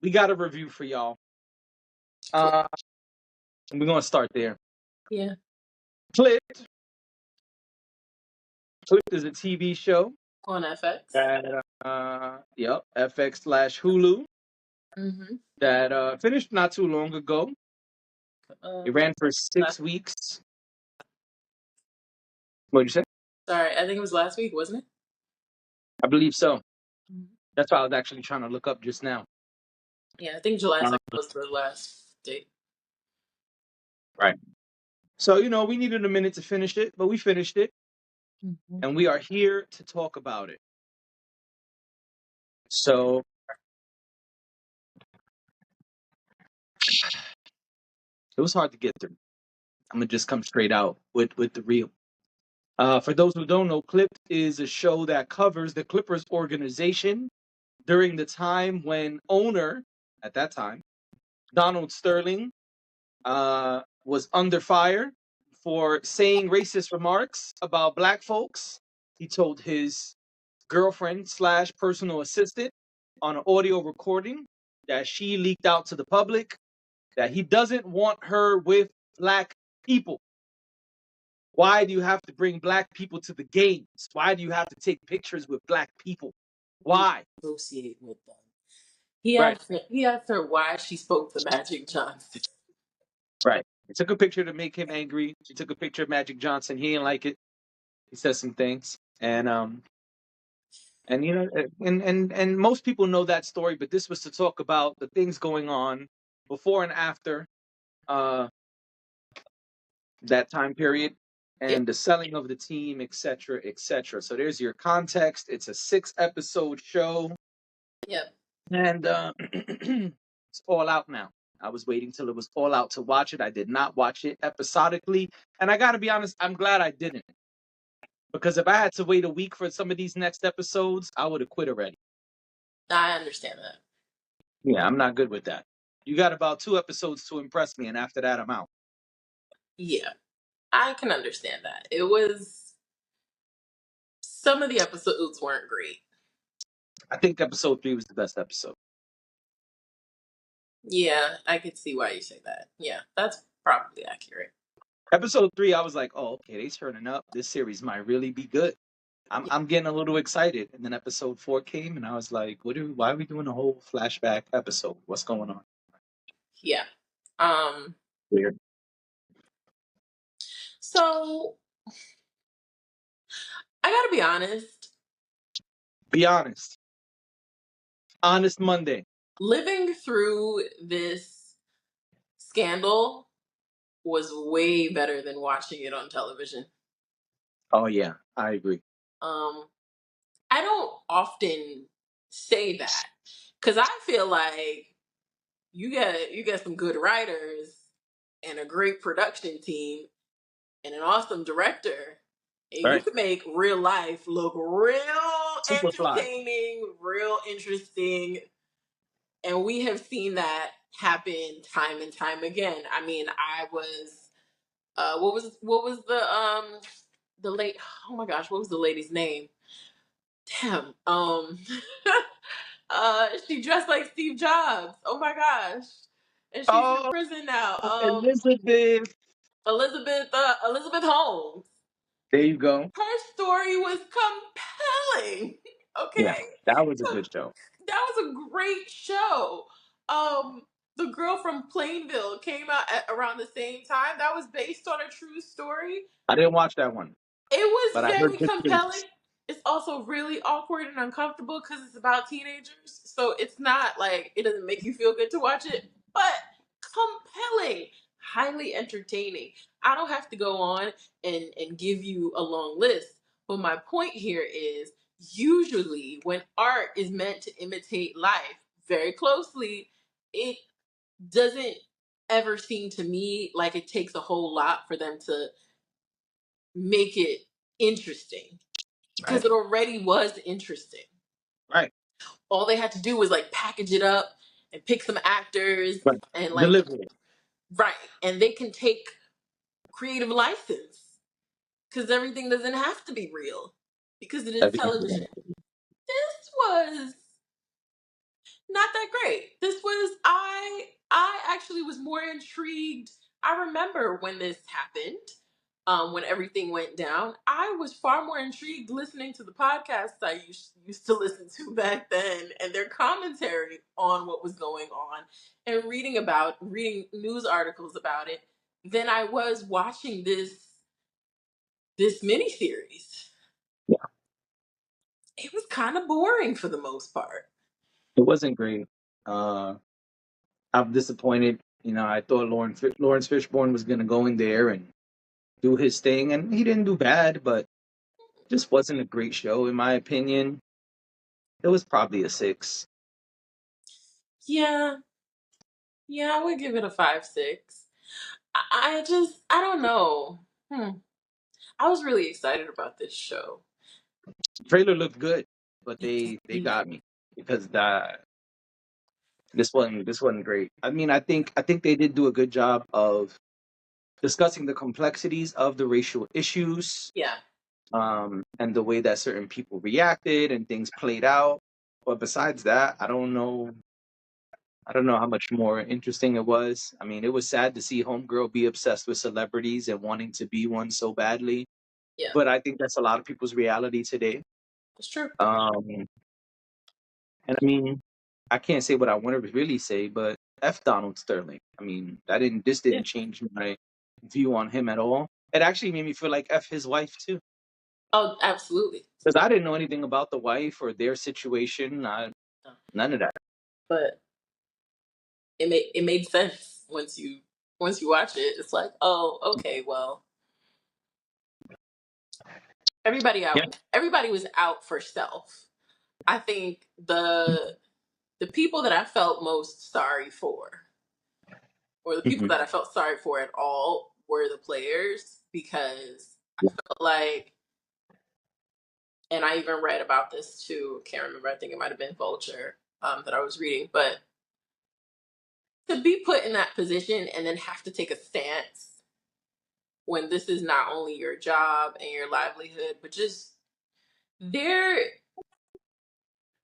we got a review for y'all. Uh, we're gonna start there. Yeah. Clipped. Clipped is a TV show On FX. that yep, FX slash Hulu Mm-hmm. that finished not too long ago. It ran for 6 weeks. What did you say? Sorry, I think it was last week, wasn't it? I believe so. Mhm. That's what I was actually trying to look up just now. Yeah, I think July 2nd Um, was the last date. right. So we needed a minute to finish it, but we finished it, Mm-hmm. and we are here to talk about it. So it was hard to get through. I'm gonna just come straight out with the real. For those who don't know, Clipped is a show that covers the Clippers organization during the time when owner, at that time, Donald Sterling, was under fire for saying racist remarks about black folks. He told his girlfriend slash personal assistant on an audio recording that she leaked out to the public that he doesn't want her with black people. Why do you have to bring black people to the games? Why do you have to take pictures with black people? Why? Associate with them. Right, He asked her why she spoke to Magic Johnson. right. He took a picture to make him angry. She took a picture of Magic Johnson. He didn't like it. He said some things, and and most people know that story. But this was to talk about the things going on before and after uh, that time period, Yep. and the selling of the team, etc., etc. So there's your context. It's a 6 episode show. Yep. And it's all out now. I was waiting till it was all out to watch it. I did not watch it episodically. And I got to be honest, I'm glad I didn't. Because if I had to wait a week for some of these next episodes, I would have quit already. I understand that. Yeah, I'm not good with that. You got about 2 episodes to impress me, and after that, I'm out. Yeah, I can understand that. It was. Some of the episodes weren't great. I think episode 3 was the best episode. Yeah, I could see why you say that. Yeah, that's probably accurate. Episode 3, I was like, oh, okay, they turning up. This series might really be good. I'm getting a little excited. And then episode 4 came, and I was like, why are we doing a whole flashback episode? What's going on? Yeah. Weird. So I gotta be honest. Be honest. Honest Monday. Living through this scandal was way better than watching it on television. Oh yeah, I agree. I don't often say that because I feel like you get some good writers and a great production team and an awesome director, and you Right. can make real life look real Super fly. entertaining, real interesting, and we have seen that happen time and time again. I mean, I was what was the late oh my gosh, what was the lady's name? Damn. She dressed like Steve Jobs. Oh my gosh. And she's in Oh, prison now. Elizabeth. Elizabeth Holmes. There you go. Her story was compelling. Yeah, Okay. that was a So good show. that was a great show. The girl from Plainville came out at around the same time. That was based on a true story. I didn't watch that one, It but was I heard very good compelling. things. It's also really awkward and uncomfortable because it's about teenagers. So it's not like it doesn't make you feel good to watch it, but compelling, highly entertaining. I don't have to go on and give you a long list, but my point here is usually when art is meant to imitate life very closely, it doesn't ever seem to me like it takes a whole lot for them to make it interesting Right. because it already was interesting. Right. All they had to do was like package it up and pick some actors But and like deliver it. right, and they can take creative license because everything doesn't have to be real because it is Everything. television. This was not that great. This was I actually was more intrigued. I remember when this happened, when everything went down. I was far more intrigued listening to the podcasts I used to listen to back then and their commentary on what was going on and reading news articles about it than I was watching this miniseries. Yeah, It was kind of boring for the most part. it wasn't great. I'm disappointed. I thought Lawrence Fishburne was gonna go in there and do his thing, and he didn't do bad, but just wasn't a great show in my opinion. It was probably a 6. Yeah, yeah, I would give it a 5, 6. I don't know. I was really excited about this show. Trailer looked good, but they got me because this wasn't great. I mean, I think they did do a good job of discussing the complexities of the racial issues, Yeah, and the way that certain people reacted and things played out. But besides that, I don't know. I don't know how much more interesting it was. I mean, it was sad to see Homegirl be obsessed with celebrities and wanting to be one so badly. yeah, But I think that's a lot of people's reality today. that's true. Um, and I mean, I can't say what I want to really say, but F Donald Sterling. I mean, this Yeah. didn't change my view on him at all. It actually made me feel like F his wife too. Oh, absolutely. Because I didn't know anything about the wife or their situation. None of that. But it made sense once you watch it. It's like, oh, okay, well, Yeah. everybody was out for self. I think the people that I felt most sorry for, or the people Hmm. that I felt sorry for at all, were the players because I felt like, and I even read about this too. Can't remember. I think it might have been Vulture that I was reading, but to be put in that position and then have to take a stance when this is not only your job and your livelihood, but just their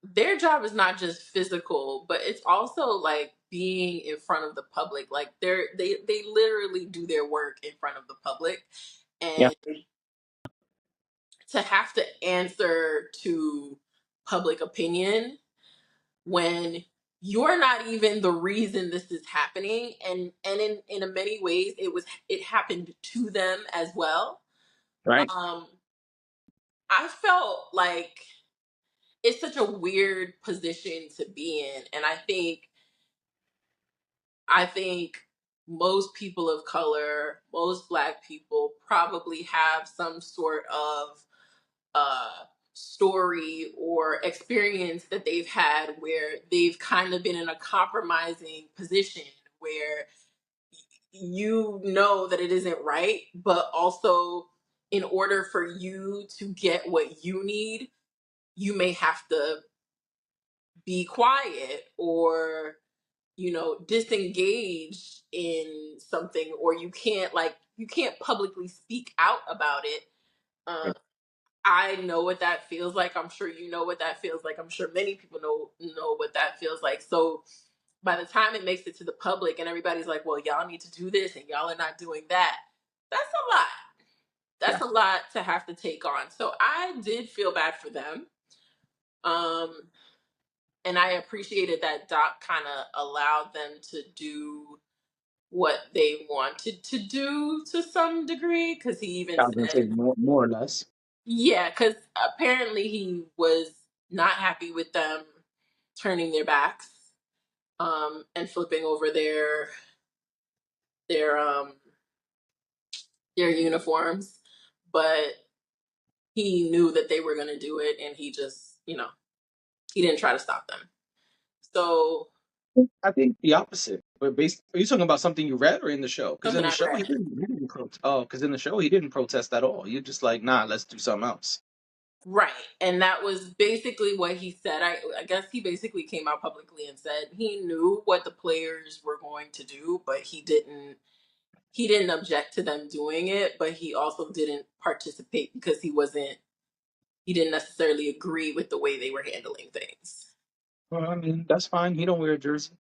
their job is not just physical, but it's also like being in front of the public. Like they literally do their work in front of the public, Yeah. and to have to answer to public opinion when you're not even the reason this is happening, and in a many ways it happened to them as well. Right. um I felt like it's such a weird position to be in, and I think most people of color, most black people probably have some sort of story or experience that they've had where they've kind of been in a compromising position where you know that it isn't right, but also in order for you to get what you need, you may have to be quiet or disengage in something, or you can't publicly speak out about it. um, I know what that feels like. I'm sure you know what that feels like. I'm sure many people know what that feels like. So by the time it makes it to the public and everybody's like, well, y'all need to do this and y'all are not doing that, that's a lot. Yeah. That's a lot to have to take on. So I did feel bad for them. Um, and I appreciated that Doc kind of allowed them to do what they wanted to do to some degree, because he even I was gonna say said, more or less. yeah, because apparently he was not happy with them turning their backs, and flipping over their um their uniforms, but he knew that they were going to do it, and he just, he didn't try to stop them. So I think the opposite. But are you talking about something you read or in the show? Because in something the I show read. he didn't protest. Oh, because in the show he didn't protest at all. You're just like, nah, let's do something else. Right. And that was basically what he said. I guess he basically came out publicly and said he knew what the players were going to do, but he didn't object to them doing it, but he also didn't participate because he didn't necessarily agree with the way they were handling things. Well, I mean, that's fine. He don't wear a jersey.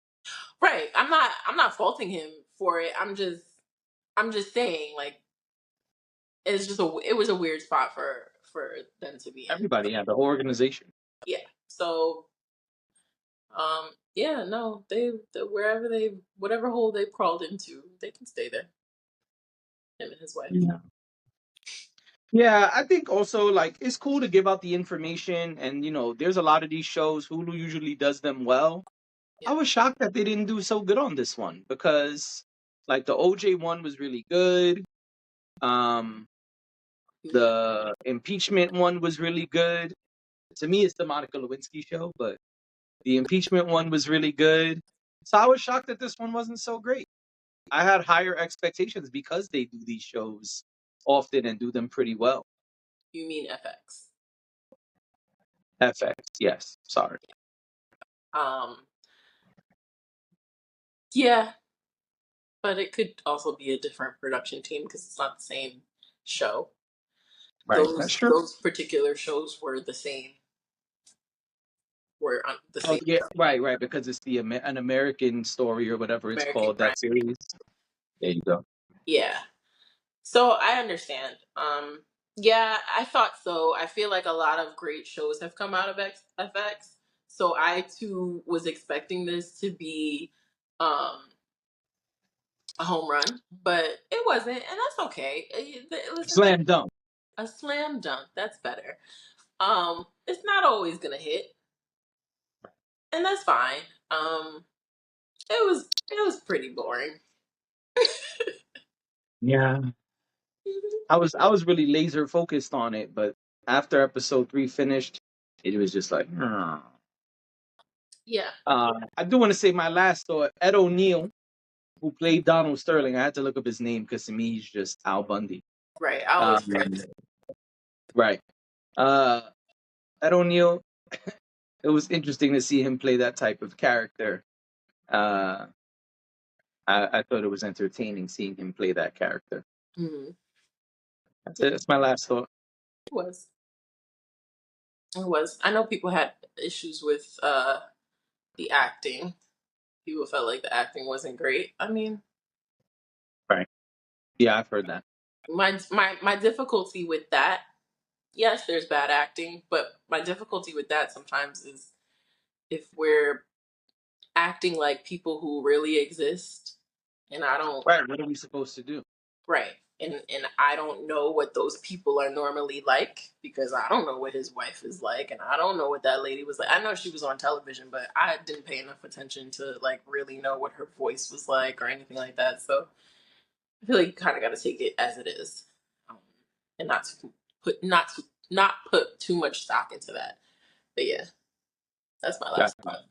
Right. I'm not faulting him for it. I'm just saying like it was a weird spot for them to be in. Everybody, yeah, the whole organization. Yeah. So yeah, no, wherever they whatever hole they crawled into, they can stay there. Him and his wife. Yeah. Yeah, I think also like it's cool to give out the information, and there's a lot of these shows. Hulu usually does them well. Yeah. I was shocked that they didn't do so good on this one because, like, the OJ one was really good. Um, the impeachment one was really good. To me, it's the Monica Lewinsky show, but the impeachment one was really good. So I was shocked that this one wasn't so great. I had higher expectations because they do these shows often and do them pretty well. You mean FX? FX, yes. Sorry. Um, yeah, but it could also be a different production team because it's not the same show. Right. That's true. Those particular shows were the same. Were on the Oh same yeah, right, because it's an American story or whatever it's American called, crime. that series. There you go. Yeah. So I understand. Yeah, I thought so. I feel like a lot of great shows have come out of FX. So I too was expecting this to be um a home run, but it wasn't, and that's okay. Listen, Slam dunk. a slam dunk, that's better. It's not always gonna hit, and that's fine. Um, it was pretty boring. Yeah. I was really laser focused on it, but after episode 3 finished, it was just like, "Hmm." Yeah, I do want to say my last thought. Ed O'Neill, who played Donald Sterling, I had to look up his name because to me he's just Al Bundy. right. I always forget. Um, right. Uh, Ed O'Neill. It was interesting to see him play that type of character. Uh, I thought it was entertaining seeing him play that character. Mm-hmm. That's it. That's my last thought. It was. It was. I know people had issues with the acting. People felt like the acting wasn't great. I mean, Right. Yeah, I've heard that. my difficulty with that, yes, there's bad acting, but my difficulty with that sometimes is if we're acting like people who really exist, and I don't. Right. What are we supposed to do? Right. And I don't know what those people are normally like because I don't know what his wife is like and I don't know what that lady was like. I know she was on television, but I didn't pay enough attention to like really know what her voice was like or anything like that. So I feel like you kind of got to take it as it is, um, and not put too much stock into that. But yeah, that's my last Gotcha. thought.